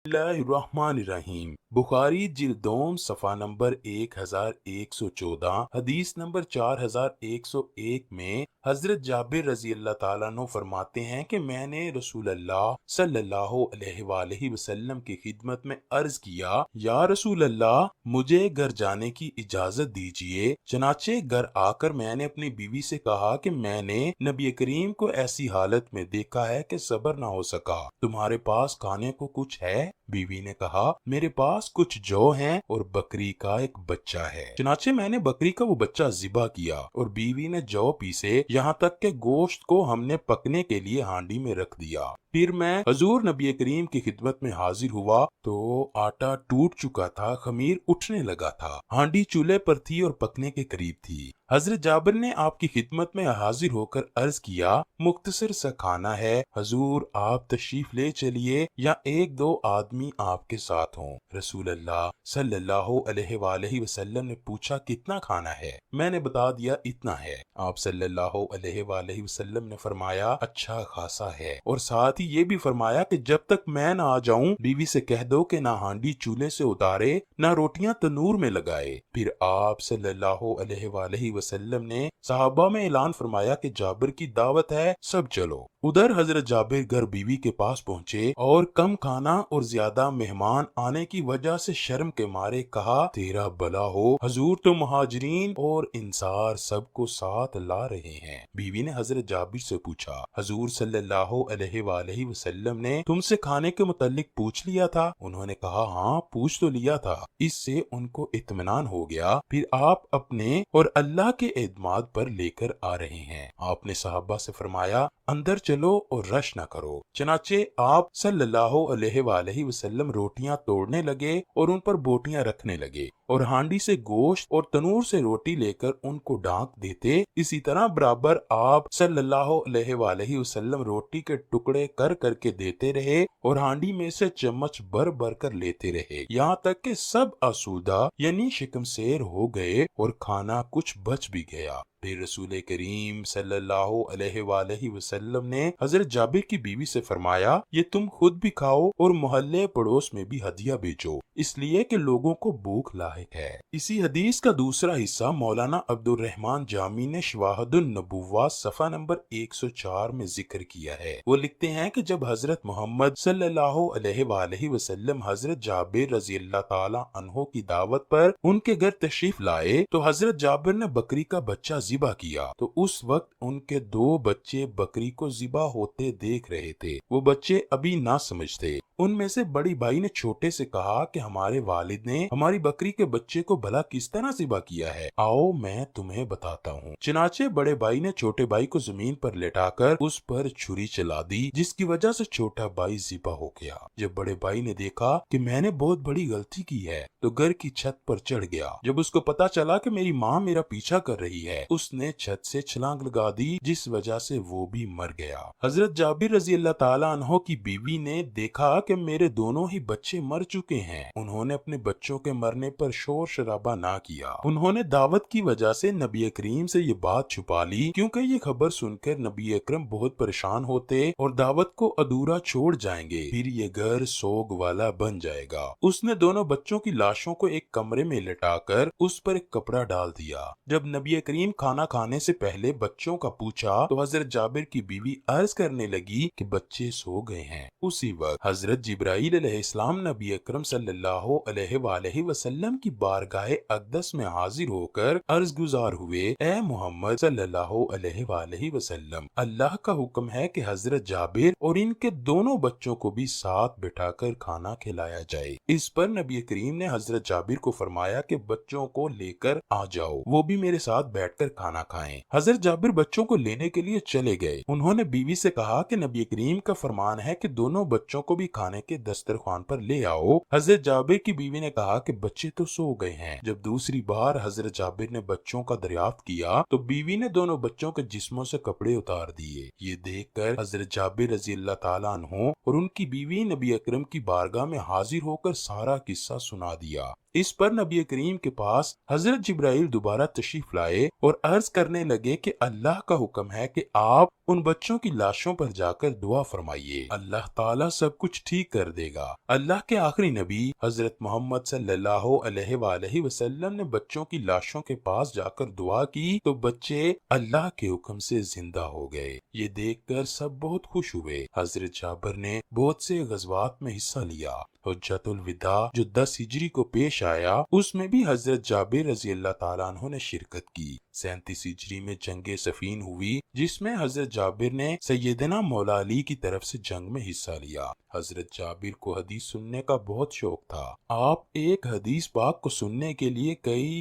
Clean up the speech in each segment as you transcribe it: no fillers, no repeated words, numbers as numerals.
बिस्मिल्लाहिर्रहमानिर्रहीम। बुखारी जिल्दोम सफ़ा नंबर 1114 हदीस नंबर 4101 में हजरत जाबिर रजी अल्लाह ताला अन्हु फरमाते हैं कि मैंने रसूल अल्लाह सल्लल्लाहु अलैहि वसल्लम की खिदमत में अर्ज किया, या रसूल अल्लाह, मुझे घर जाने की इजाजत दीजिए। चनाचे घर आकर मैंने अपनी बीवी से कहा कि मैंने नबी करीम को ऐसी हालत में देखा है कि सब्र ना हो सका। तुम्हारे पास खाने को कुछ है? बीवी ने कहा, मेरे पास कुछ जौ हैं और बकरी का एक बच्चा है। चनाचे मैंने बकरी का वो बच्चा ज़िबा किया और बीवी ने जौ पीसे, यहाँ तक के गोश्त को हमने पकने के लिए हांडी में रख दिया। फिर मैं हजूर नबी करीम की खिदमत में हाजिर हुआ तो आटा टूट चुका था, खमीर उठने लगा था, हांडी चूल्हे पर थी और पकने के करीब थी। हजरत जाबिर ने आपकी खिदमत में हाजिर होकर अर्ज किया, मुख्तसर सा खाना है हजूर, आप तशरीफ ले चलिए या एक दो आदमी आपके साथ हों। रसूल अल्लाह सल्लल्लाहु अलैहि वसल्लम ने पूछा, कितना खाना है? मैंने बता दिया, इतना है। आप सल्लल्लाहु अलैहि वसल्लम ने फरमाया, अच्छा खासा है, और साथ ही ये भी फरमाया कि जब तक मैं ना आ जाऊं बीवी से कह दो कि ना हांडी चूल्हे से उतारे ना रोटियां तनूर में लगाए। फिर आप सल्लल्लाहु अलैहि वसल्लम ने सहाबा में ऐलान फरमाया कि जाबिर की दावत है, सब चलो। उधर हजरत जाबिर घर बीवी के पास पहुँचे और कम खाना और ज्यादा मेहमान आने की वजह से शर्म के मारे कहा, तेरा भला हो हजूर, तो मुहाजिरीन और इंसार सबको साथ ला रहे हैं। बीवी ने हजरत जाबिर से पूछा, हजूर सल्लल्लाहु अलैहि वसल्लम ने तुमसे खाने के मुतालिक पूछ लिया था? उन्होंने कहा, हाँ पूछ तो लिया था। इससे उनको इत्मीनान हो गया। फिर आप अपने और अल्लाह के एतमाद पर लेकर आ रहे हैं। आपने सहाबा से फरमाया, अंदर चलो और रश न करो। चनाचे आप सल्लल्लाहु अलैहि वसल्लम रोटियां तोड़ने लगे और उन पर बोटियां रखने लगे और हांडी से गोश्त और तनूर से रोटी लेकर उनको ढांक देते। इसी तरह बराबर आप सल्लल्लाहु अलैहि वसल्लम रोटी के टुकड़े कर करके देते रहे और हांडी में से चम्मच भर भर कर लेते रहे, यहाँ तक कि सब आसूदा यानी शिकमसेर हो गए और खाना कुछ बच भी गया। फिर रसूल करीम सल्लल्लाहु अलैहि वसल्लम ने हजरत जाबिर की बीवी से फरमाया, ये तुम खुद भी खाओ और मोहल्ले पड़ोस में भी हदिया भेजो, इसलिए कि लोगों को भूख लायक है। इसी हदीस का दूसरा हिस्सा मौलाना अब्दुल रहमान जामी ने शवाहिदुन नबुव्वत सफ़ा नंबर 104 में जिक्र किया है। वो लिखते हैं कि जब हजरत मोहम्मद सल्लल्लाहु अलैहि वसल्लम हजरत जाबिर रजी अल्लाह ताला अन्हो की दावत पर उनके घर तशरीफ लाए तो हजरत जाबिर ने बकरी का बच्चा ज़िबा किया। तो उस वक्त उनके दो बच्चे बकरी को ज़िबा होते देख रहे थे। वो बच्चे अभी ना समझते। उनमें से बड़ी भाई ने छोटे से कहा कि हमारे वालिद ने हमारी बकरी के बच्चे को भला किस तरह ज़िबा किया है, आओ मैं तुम्हें बताता हूँ। चनाचे बड़े भाई ने छोटे भाई को जमीन पर लेटाकर उस पर छुरी चला दी, जिसकी वजह से छोटा भाई ज़िबा हो गया। जब बड़े भाई ने देखा कि मैंने बहुत बड़ी गलती की है तो घर की छत पर चढ़ गया। जब उसको पता चला कि मेरी माँ मेरा पीछा कर रही है, उसने छत से छलांग लगा दी, जिस वजह से वो भी मर गया। हजरत जाबिर रजी अल्लाह ताला अन्हो की बीवी ने देखा कि मेरे दोनों ही बच्चे मर चुके हैं। उन्होंने अपने बच्चों के मरने पर शोर शराबा ना किया। उन्होंने दावत की वजह से नबी करीम से ये बात छुपा ली, क्योंकि ये खबर सुनकर नबी अकरम बहुत परेशान होते और दावत को अधूरा छोड़ जाएंगे, फिर ये घर सोग वाला बन जाएगा। उसने दोनों बच्चों की लाशों को एक कमरे में लिटाकर उस पर एक कपड़ा डाल दिया। जब नबी करीम खाना खाने से पहले बच्चों का पूछा तो हजरत जाबिर की बीवी अर्ज करने लगी कि बच्चे सो गए हैं। उसी वक्त हजरत जिब्राईल अलैहिस्सलाम नबी अकरम सल्लल्लाहु अलैहि वसल्लम की बारगाहे अक़दस में हाजिर होकर अर्ज गुजार हुए, ए मोहम्मद सल्लल्लाहु अलैहि वसल्लम, अल्लाह का हुक्म है कि हजरत जाबिर और इनके दोनों बच्चों को भी साथ बिठाकर खाना खिलाया जाए। इस पर नबी करीम ने हजरत जाबिर को फरमाया कि बच्चों को लेकर आ जाओ, वो भी मेरे साथ बैठकर खाना खाएं। हजरत जाबिर बच्चों को लेने के लिए चले गए। उन्होंने बीवी से कहा कि नबी करीम का फरमान है कि दोनों बच्चों को भी खाने के दस्तरखान पर ले आओ। हजरत जाबिर की बीवी ने कहा कि बच्चे तो सो गए हैं। जब दूसरी बार हजरत जाबिर ने बच्चों का दरियाफ्त किया तो बीवी ने दोनों बच्चों के जिस्मों से कपड़े उतार दिए। ये देखकर हजरत जाबिर रजी अल्लाह ताला अन्हु और उनकी बीवी नबी अकरम की बारगाह में हाजिर होकर सारा किस्सा सुना दिया। اس پر نبی کریم کے پاس حضرت جبرائیل دوبارہ تشریف لائے اور عرض کرنے لگے کہ اللہ کا حکم ہے کہ آپ ان بچوں کی لاشوں پر جا کر دعا فرمائیے، اللہ تعالیٰ سب کچھ ٹھیک کر دے گا۔ اللہ کے آخری نبی حضرت محمد صلی اللہ علیہ وآلہ وسلم نے بچوں کی لاشوں کے پاس جا کر دعا کی تو بچے اللہ کے حکم سے زندہ ہو گئے۔ یہ دیکھ کر سب بہت خوش ہوئے۔ حضرت جابر نے بہت سے غزوات میں حصہ لیا۔ حجۃ الوداع جو 10 ہجری کو پیش آیا اس میں بھی حضرت جابر رضی اللہ تعالیٰ عنہ نے شرکت کی۔ 37 ہجری میں جنگ صفین ہوئی جس میں حضرت جابر نے سیدنا مولا علی کی طرف سے جنگ میں حصہ لیا۔ حضرت جابر کو حدیث سننے کا بہت شوق تھا۔ آپ ایک حدیث پاک کو سننے کے لیے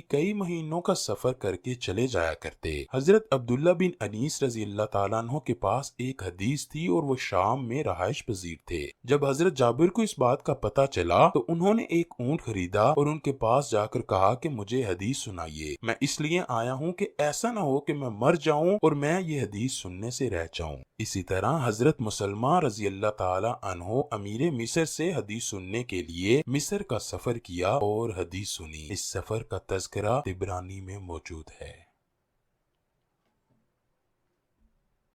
کئی مہینوں کا سفر کر کے چلے جایا کرتے۔ حضرت عبداللہ بن انیس رضی اللہ تعالیٰ عنہ کے پاس ایک حدیث تھی اور وہ شام میں رہائش پذیر تھے۔ جب حضرت جابر کو اس بات کا پتہ چلا تو انہوں نے ایک اونٹ خریدا اور ان کے پاس جا کر کہا کہ مجھے حدیث سنائیے، میں اس لیے آیا ہوں کہ ایسا نہ ہو کہ میں مر جاؤں اور میں یہ حدیث سننے سے رہ جاؤں۔ اسی طرح حضرت مسلمہ رضی اللہ تعالی عنہ امیر مصر سے حدیث سننے کے لیے مصر کا سفر کیا اور حدیث سنی۔ اس سفر کا تذکرہ طبرانی میں موجود ہے۔